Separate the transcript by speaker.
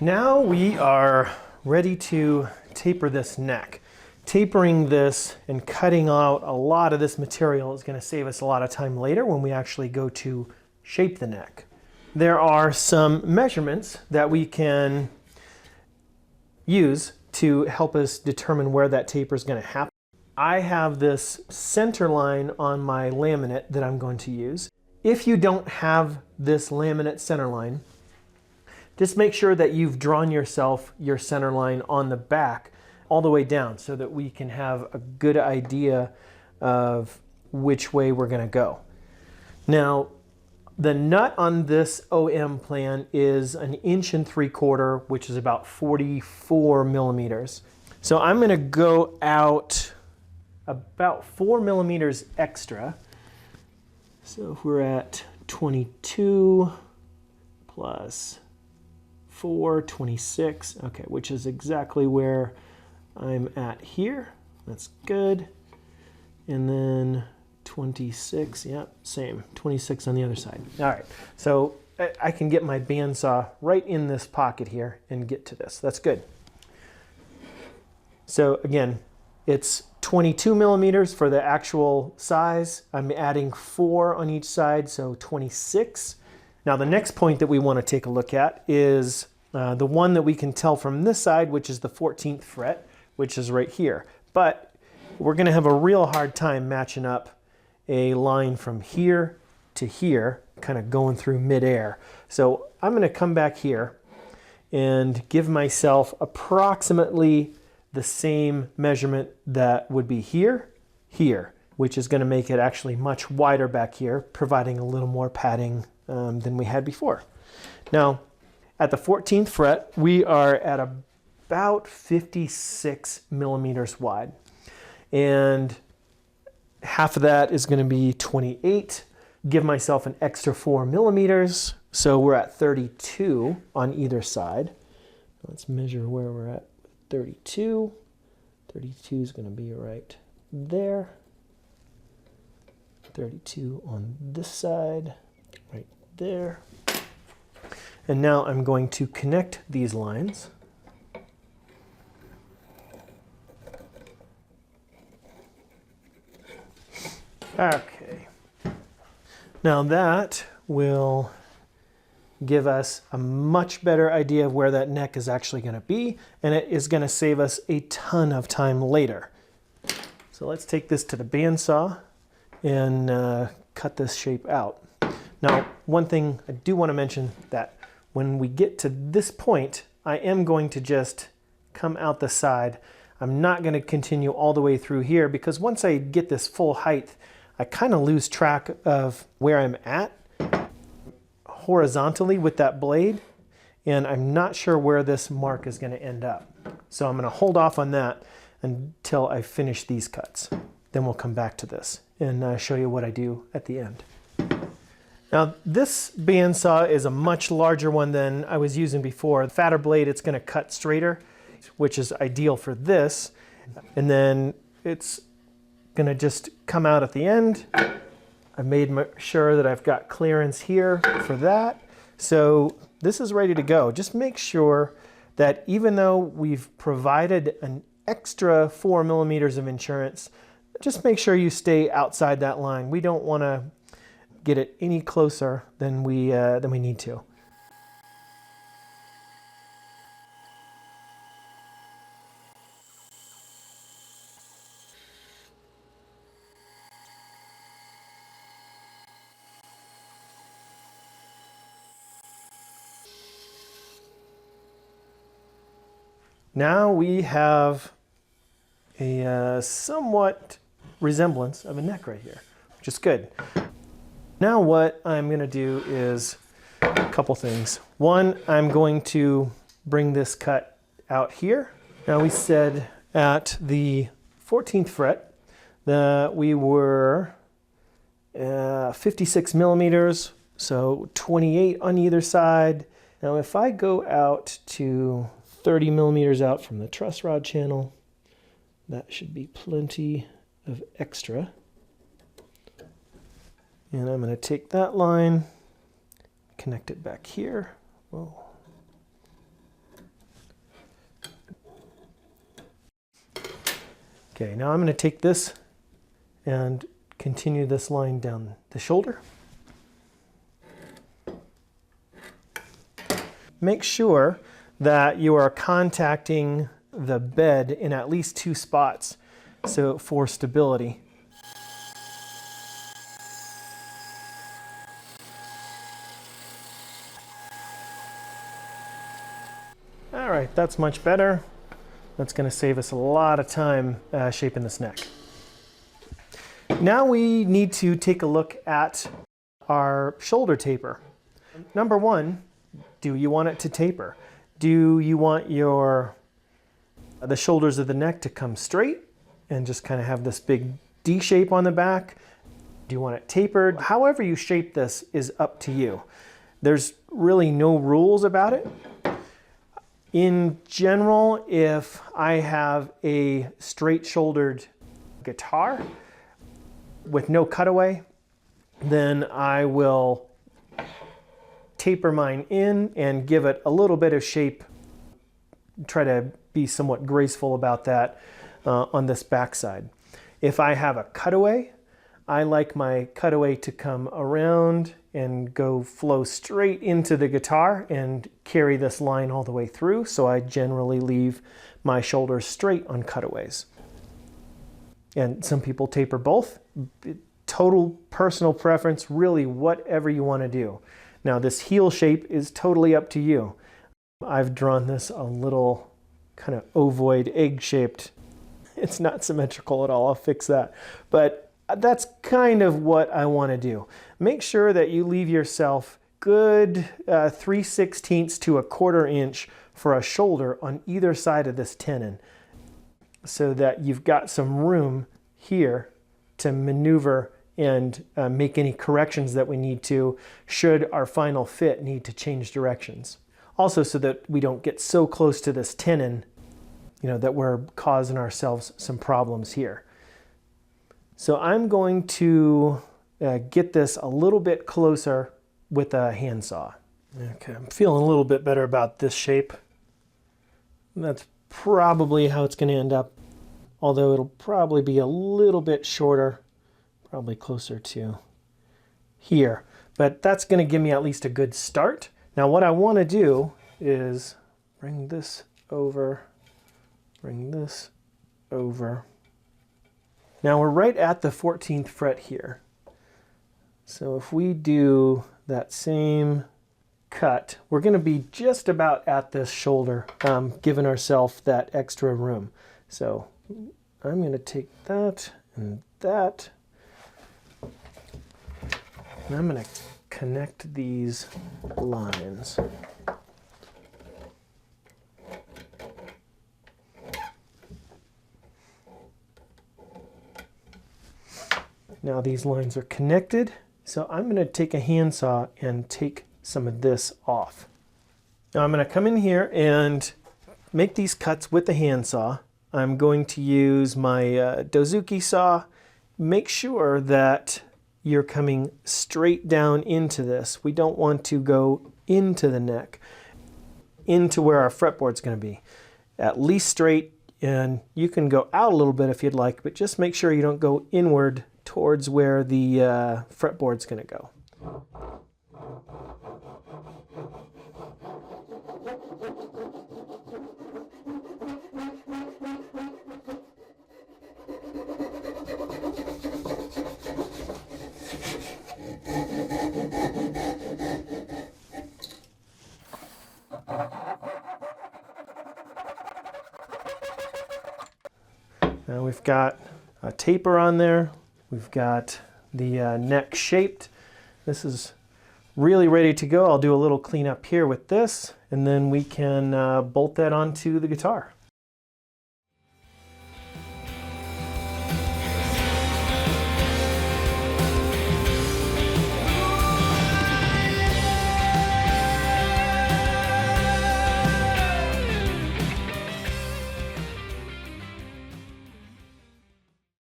Speaker 1: Now we are ready to taper this neck. Tapering this and cutting out a lot of this material is going to save us a lot of time later when we actually go to shape the neck. There are some measurements that we can use to help us determine where that taper is going to happen. I have this center line on my laminate that I'm going to use. If you don't have this laminate center line, just make sure that you've drawn yourself your center line on the back all the way down so that we can have a good idea of which way we're going to go. Now, the nut on this OM plan is 1.75 inches, which is about 44 millimeters. So I'm going to go out about 4 millimeters extra. So if we're at 22 plus 4, 26, okay, which is exactly where I'm at here. That's good. And then 26, yep, same, 26 on the other side. All right, so I can get my bandsaw right in this pocket here and get to this. That's good. So again, it's 22 millimeters for the actual size. I'm adding 4 on each side, so 26. Now the next point that we want to take a look at is the one that we can tell from this side, which is the 14th fret, which is right here. But we're going to have a real hard time matching up a line from here to here, kind of going through midair. So I'm going to come back here and give myself approximately the same measurement that would be here, which is going to make it actually much wider back here, providing a little more padding than we had before. Now, at the 14th fret, we are at about 56 millimeters wide. And half of that is going to be 28. Give myself an extra 4 millimeters. So we're at 32 on either side. Let's measure where we're at. 32. 32 is going to be right there. 32 on this side, right there. And now I'm going to connect these lines. Okay. Now that will give us a much better idea of where that neck is actually going to be, and it is going to save us a ton of time later. So let's take this to the bandsaw and cut this shape out. Now, one thing I do want to mention that when we get to this point, I am going to just come out the side. I'm not going to continue all the way through here because once I get this full height, I kind of lose track of where I'm at horizontally with that blade, and I'm not sure where this mark is going to end up. So I'm going to hold off on that until I finish these cuts. Then we'll come back to this and show you what I do at the end. Now this bandsaw is a much larger one than I was using before. The fatter blade, it's going to cut straighter, which is ideal for this. And then it's going to just come out at the end. I've made sure that I've got clearance here for that. So this is ready to go. Just make sure that even though we've provided an extra 4 millimeters of insurance, just make sure you stay outside that line. We don't want to get it any closer than we need to. Now we have a somewhat resemblance of a neck right here, which is good. Now what I'm going to do is a couple things. One, I'm going to bring this cut out here. Now we said at the 14th fret that we were 56 millimeters, so 28 on either side. Now if I go out to 30 millimeters out from the truss rod channel, that should be plenty of extra. And I'm going to take that line, connect it back here. Whoa. Okay, now I'm going to take this and continue this line down the shoulder. Make sure that you are contacting the bed in at least 2 spots so for stability. All right, that's much better. That's going to save us a lot of time shaping this neck. Now we need to take a look at our shoulder taper. Number one, do you want it to taper? Do you want the shoulders of the neck to come straight and just kind of have this big D shape on the back? Do you want it tapered? However you shape this is up to you. There's really no rules about it. In general, if I have a straight-shouldered guitar with no cutaway, then I will taper mine in and give it a little bit of shape. Try to be somewhat graceful about that on this backside. If I have a cutaway, I like my cutaway to come around and flow straight into the guitar and carry this line all the way through. So I generally leave my shoulders straight on cutaways. And some people taper both. Total personal preference, really whatever you want to do. Now this heel shape is totally up to you. I've drawn this a little kind of ovoid, egg-shaped. It's not symmetrical at all, I'll fix that. But that's kind of what I want to do. Make sure that you leave yourself good 3/16 to 1/4 inch for a shoulder on either side of this tenon so that you've got some room here to maneuver and make any corrections that we need to should our final fit need to change directions. Also so that we don't get so close to this tenon, that we're causing ourselves some problems here. So I'm going to get this a little bit closer with a handsaw. Okay, I'm feeling a little bit better about this shape. That's probably how it's going to end up, although it'll probably be a little bit shorter, probably closer to here. But that's going to give me at least a good start. Now what I want to do is bring this over, bring this over. Now we're right at the 14th fret here. So if we do that same cut, we're going to be just about at this shoulder, giving ourselves that extra room. So I'm going to take that and that, and I'm going to connect these lines. Now these lines are connected, so I'm going to take a handsaw and take some of this off. Now I'm going to come in here and make these cuts with the handsaw. I'm going to use my Dozuki saw. Make sure that you're coming straight down into this. We don't want to go into the neck, into where our fretboard's going to be. At least straight, and you can go out a little bit if you'd like, but just make sure you don't go inward towards where the fretboard's going to go. Now we've got a taper on there. We've got the neck shaped. This is really ready to go. I'll do a little cleanup here with this, and then we can bolt that onto the guitar.